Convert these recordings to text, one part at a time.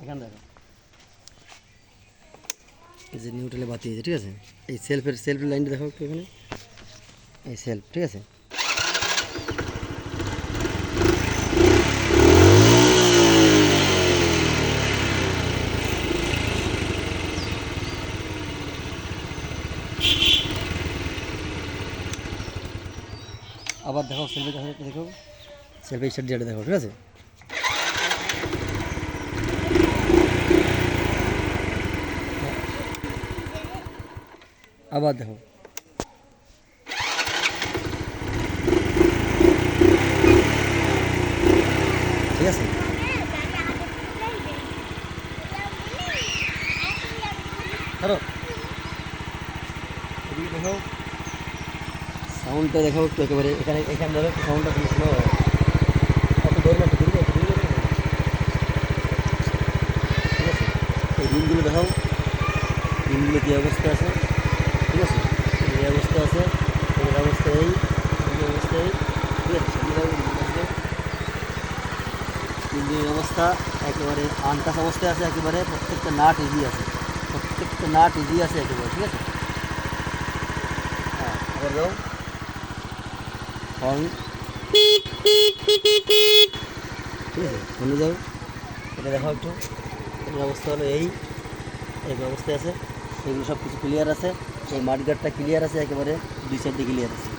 এখানে দেখো এই যে নিউট্রালে বাতি আছে, ঠিক আছে। এই সেলফের লাইনটা দেখো একটু এখানে, এই সেলফ, ঠিক আছে। আবার দেখো সেলফের কাছে দেখো, সেলফের স্টার্ট যেটা দেখো, ঠিক আছে। আবার দেখো, ঠিক আছে। ধরো এদিকে দেখো, সাউন্ডটা দেখো একটু একেবারে, এখানে ধরো একটু সাউন্ডটা তুমি স্লো হয়, অত ধরে না, একটু দূরে, ঠিক আছে। এই রিংগুলো দেখাও, রিংগুলো কী অবস্থা আছে, ঠিক আছে। এই অবস্থা আছে, এর অবস্থা এই অবস্থা এই, ঠিক আছে। ইঞ্জিনের অবস্থা একেবারে আনটাস অবস্থায় আছে, একেবারে প্রত্যেকটা নাট ইজি আছে, প্রত্যেকটা নাট ইজি আছে একেবারে, ঠিক আছে। হ্যাঁ, আবার দাও হর্ন, ঠিক আছে, হর্নে যাও। এটা দেখো একটু, এটার অবস্থা হলো এই অবস্থায় আছে। এগুলো সব কিছু ক্লিয়ার আছে, এই মাঠগার্ডটা ক্লিয়ার আছে একেবারে, দুই সাইডে ক্লিয়ার আছে।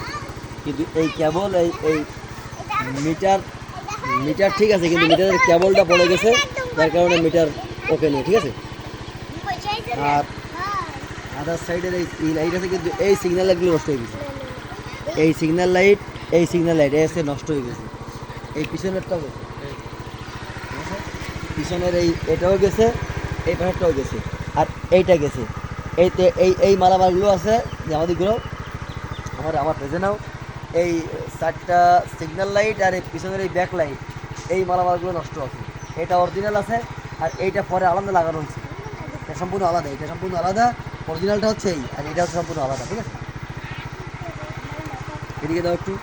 কিন্তু এই কেবল এই মিটার মিটার ঠিক আছে, কিন্তু মিটারের কেবলটা পড়ে গেছে, যার কারণে মিটার ওকে নেই, ঠিক আছে। আর আদার সাইডের এই লাইট আছে, কিন্তু এই সিগন্যাল লাইটগুলো নষ্ট হয়ে গেছে, এই সিগন্যাল লাইট এসে নষ্ট হয়ে গেছে। এই পিছনেরটাও গেছে, পিছনের এটাও গেছে, এই পাশেরটাও গেছে, আর এইটা গেছে। এইতে এই মালামালগুলো আছে যে আমাদেরগুলো আমার ভেজে নাও। এই 4টা সিগন্যাল লাইট আর এই পিছনের এই ব্যাক লাইট, এই মালামালগুলো নষ্ট আছে। এটা অরিজিনাল আছে, আর এইটা পরে আলাদা লাগানো হচ্ছে, এটা সম্পূর্ণ আলাদা, এটা সম্পূর্ণ আলাদা। অরিজিনালটা হচ্ছে এই, আর এটা হচ্ছে সম্পূর্ণ আলাদা, ঠিক আছে। এদিকে দাও একটু,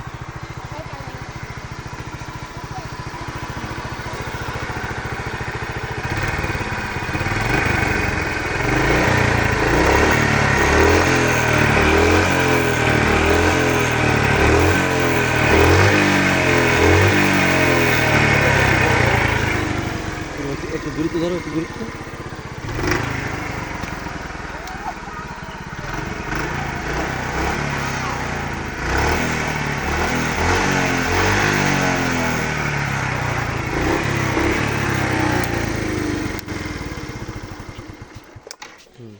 একটু গুরুত্ব ধরো, একটু গুরুত্ব। হুম।